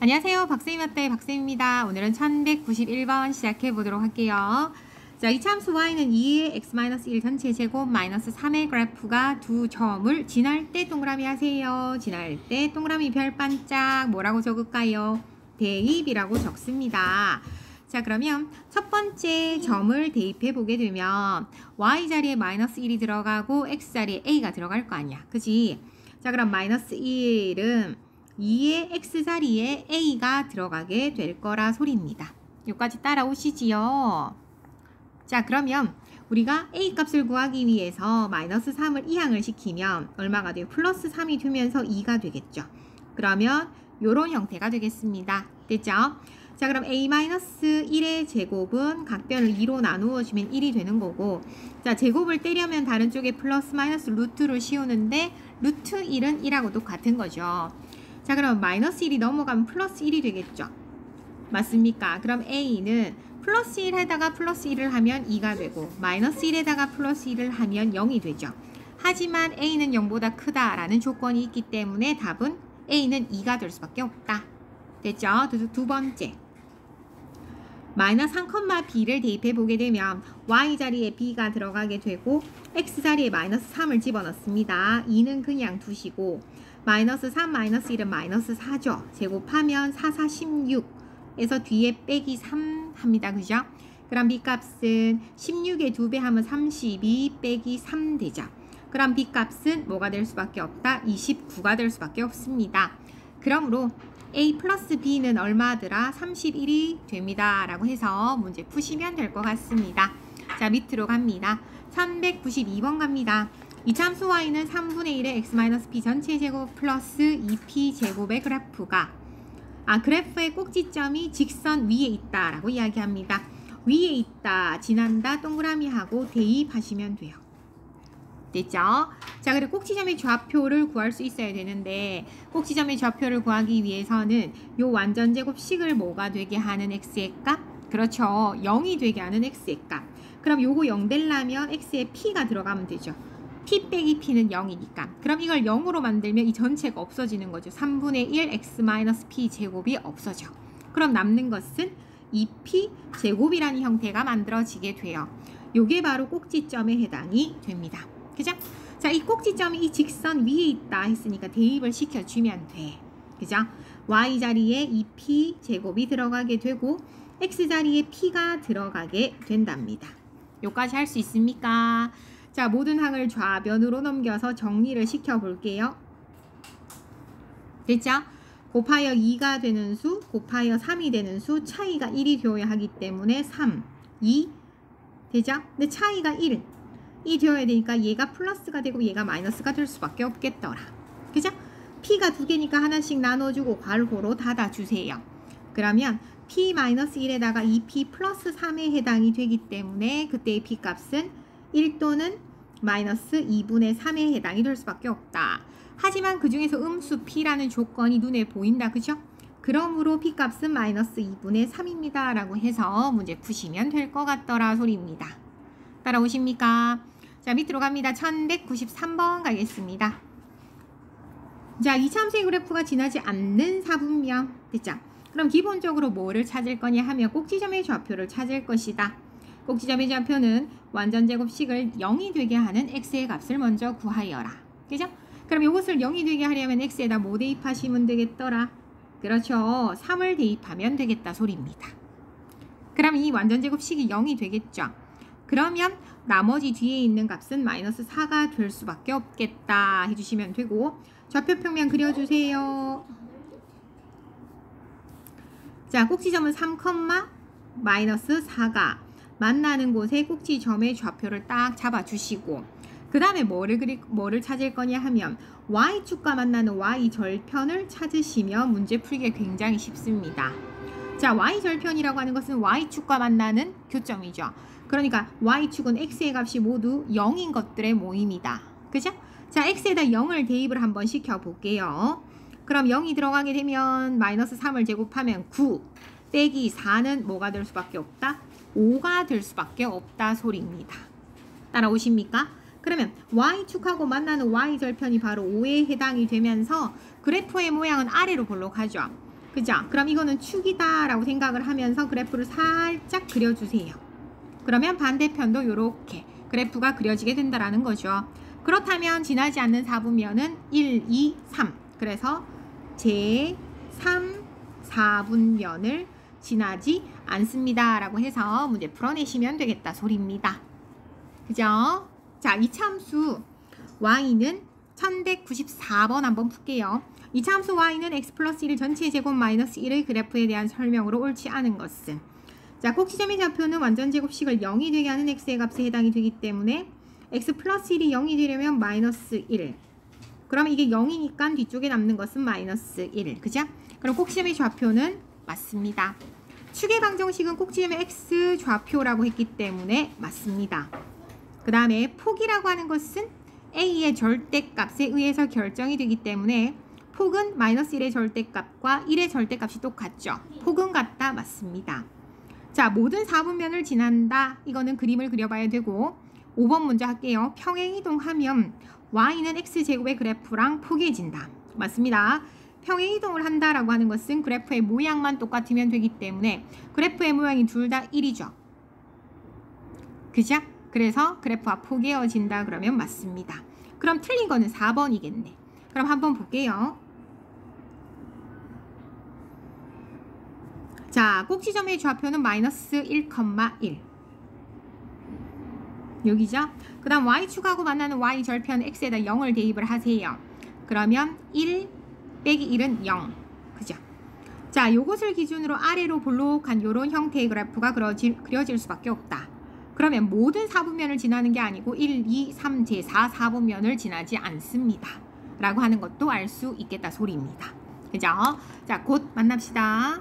안녕하세요. 박쌤이었대 박쌤입니다. 오늘은 1191번 시작해 보도록 할게요. 자, 이 참수 y는 2의 x-1 전체 제곱 마이너스 3의 그래프가 두 점을 지날 때 동그라미 하세요. 지날 때 동그라미 별 반짝 뭐라고 적을까요? 대입이라고 적습니다. 자, 그러면 첫 번째 점을 대입해 보게 되면 y 자리에 마이너스 1이 들어가고 x 자리에 a가 들어갈 거 아니야. 그지? 자, 그럼 마이너스 1은 2의 x 자리에 a가 들어가게 될 거라 소리입니다. 여기까지 따라오시지요? 자, 그러면 우리가 a 값을 구하기 위해서 마이너스 3을 이항을 시키면 얼마가 돼요? 플러스 3이 되면서 2가 되겠죠. 그러면 이런 형태가 되겠습니다. 됐죠? 자, 그럼 a-1의 제곱은 각변을 2로 나누어 주면 1이 되는 거고, 자, 제곱을 떼려면 다른 쪽에 플러스 마이너스 루트를 씌우는데 루트 1은 1하고 똑같은 거죠. 자, 그럼 마이너스 1이 넘어가면 플러스 1이 되겠죠. 맞습니까? 그럼 a는 플러스 1에다가 플러스 1을 하면 2가 되고 마이너스 1에다가 플러스 1을 하면 0이 되죠. 하지만 a는 0보다 크다라는 조건이 있기 때문에 답은 a는 2가 될 수밖에 없다. 됐죠? 두 번째. 마이너스 3,b를 대입해 보게 되면 y 자리에 b가 들어가게 되고 x 자리에 마이너스 3을 집어넣습니다. 2는 그냥 두시고 마이너스 3 마이너스 1은 마이너스 4죠. 제곱하면 4, 4, 16에서 뒤에 빼기 3 합니다. 그죠? 그럼 b값은 16의 2배 하면 32 빼기 3 되죠. 그럼 b값은 뭐가 될 수밖에 없다? 29가 될 수밖에 없습니다. 그러므로 a 플러스 b는 얼마더라? 31이 됩니다. 라고 해서 문제 푸시면 될 것 같습니다. 자, 밑으로 갑니다. 1192번 갑니다. 이 참수 y는 3분의 1의 x-p 전체 제곱 플러스 2p 제곱의 그래프가 그래프의 꼭지점이 직선 위에 있다 라고 이야기합니다. 위에 있다, 지난다, 동그라미 하고 대입하시면 돼요. 됐죠? 자, 그리고 꼭지점의 좌표를 구할 수 있어야 되는데 꼭지점의 좌표를 구하기 위해서는 요 완전제곱식을 뭐가 되게 하는 x의 값? 그렇죠. 0이 되게 하는 x의 값. 그럼 요거 0 되려면 x에 p가 들어가면 되죠. p 빼기 p는 0이니까. 그럼 이걸 0으로 만들면 이 전체가 없어지는 거죠. 3분의 1 x-p 제곱이 없어져. 그럼 남는 것은 2p 제곱이라는 형태가 만들어지게 돼요. 요게 바로 꼭지점에 해당이 됩니다. 그죠? 자, 이 꼭지점이 이 직선 위에 있다 했으니까 대입을 시켜주면 돼. 그죠? y 자리에 2p 제곱이 들어가게 되고 x 자리에 p가 들어가게 된답니다. 요까지 할 수 있습니까? 자, 모든 항을 좌변으로 넘겨서 정리를 시켜볼게요. 됐죠? 곱하여 2가 되는 수, 곱하여 3이 되는 수, 차이가 1이 되어야 하기 때문에 3, 2, 되죠? 근데 차이가 1이 되어야 되니까 얘가 플러스가 되고 얘가 마이너스가 될 수밖에 없겠더라. 그죠? p가 두 개니까 하나씩 나눠주고 괄호로 닫아주세요. 그러면 p-1에다가 2p 플러스 3에 해당이 되기 때문에 그때의 p값은 1 또는 마이너스 2분의 3에 해당이 될 수밖에 없다. 하지만 그 중에서 음수 p라는 조건이 눈에 보인다. 그죠? 그러므로 p값은 마이너스 2분의 3입니다. 라고 해서 문제 푸시면 될 것 같더라 소리입니다. 따라오십니까? 자, 밑으로 갑니다. 1193번 가겠습니다. 자, 이 참수의 그래프가 지나지 않는 사분면. 됐죠? 그럼 기본적으로 뭐를 찾을 거냐 하면 꼭지점의 좌표를 찾을 것이다. 꼭지점의 좌표는 완전제곱식을 0이 되게 하는 x의 값을 먼저 구하여라. 그죠? 그럼 이것을 0이 되게 하려면 x에다 뭐 대입하시면 되겠더라? 그렇죠. 3을 대입하면 되겠다 소리입니다. 그럼 이 완전제곱식이 0이 되겠죠. 그러면 나머지 뒤에 있는 값은 마이너스 4가 될 수밖에 없겠다 해주시면 되고 좌표평면 그려주세요. 자, 꼭지점은 3, 마이너스 4가 만나는 곳에 꼭지점의 좌표를 딱 잡아주시고 그 다음에 뭐를 찾을 거냐 하면 y축과 만나는 y절편을 찾으시면 문제 풀기가 굉장히 쉽습니다. 자, y절편이라고 하는 것은 y축과 만나는 교점이죠. 그러니까 y축은 x의 값이 모두 0인 것들의 모임이다. 그죠? 자, x에다 0을 대입을 한번 시켜볼게요. 그럼 0이 들어가게 되면 마이너스 3을 제곱하면 9 빼기 4는 뭐가 될 수밖에 없다? 5가 될 수밖에 없다 소리입니다. 따라오십니까? 그러면 y축하고 만나는 y절편이 바로 5에 해당이 되면서 그래프의 모양은 아래로 볼록하죠. 그죠? 그럼 이거는 축이다 라고 생각을 하면서 그래프를 살짝 그려주세요. 그러면 반대편도 이렇게 그래프가 그려지게 된다라는 거죠. 그렇다면 지나지 않는 4분면은 1, 2, 3. 그래서 제 3, 4분면을 지나지 않습니다 라고 해서 문제 풀어내시면 되겠다 소리입니다. 그죠? 자, 이차함수 y는 1194번 한번 풀게요. 이차함수 y는 x 플러스 1 전체 제곱 마이너스 1의 그래프에 대한 설명으로 옳지 않은 것은, 자, 꼭 지점의 좌표는 완전 제곱식을 0이 되게 하는 x의 값에 해당이 되기 때문에 x 플러스 1이 0이 되려면 마이너스 1. 그러면 이게 0이니까 뒤쪽에 남는 것은 마이너스 1. 그죠? 그럼 꼭 지점의 좌표는 맞습니다. 축의 방정식은 꼭 지점의 x 좌표라고 했기 때문에 맞습니다. 그 다음에 폭이라고 하는 것은 a의 절대값에 의해서 결정이 되기 때문에 폭은 마이너스 1의 절대값과 1의 절대값이 똑같죠. 폭은 같다. 맞습니다. 자, 모든 4분면을 지난다. 이거는 그림을 그려봐야 되고 5번 문제 할게요. 평행이동하면 y는 x제곱의 그래프랑 포개진다. 맞습니다. 평행이동을 한다라고 하는 것은 그래프의 모양만 똑같으면 되기 때문에 그래프의 모양이 둘 다 1이죠. 그죠? 그래서 그래프와 포개어진다 그러면 맞습니다. 그럼 틀린 거는 4번이겠네. 그럼 한번 볼게요. 자, 꼭 지점의 좌표는 마이너스 1,1. 여기죠? 그 다음 y축하고 만나는 y절편 x에다 0을 대입을 하세요. 그러면 1 빼기 1은 0. 그죠? 자, 요것을 기준으로 아래로 볼록한 요런 형태의 그래프가 그려질 수밖에 없다. 그러면 모든 4분면을 지나는 게 아니고 1, 2, 3, 제4, 4분면을 지나지 않습니다. 라고 하는 것도 알 수 있겠다 소리입니다. 그죠? 자, 곧 만납시다.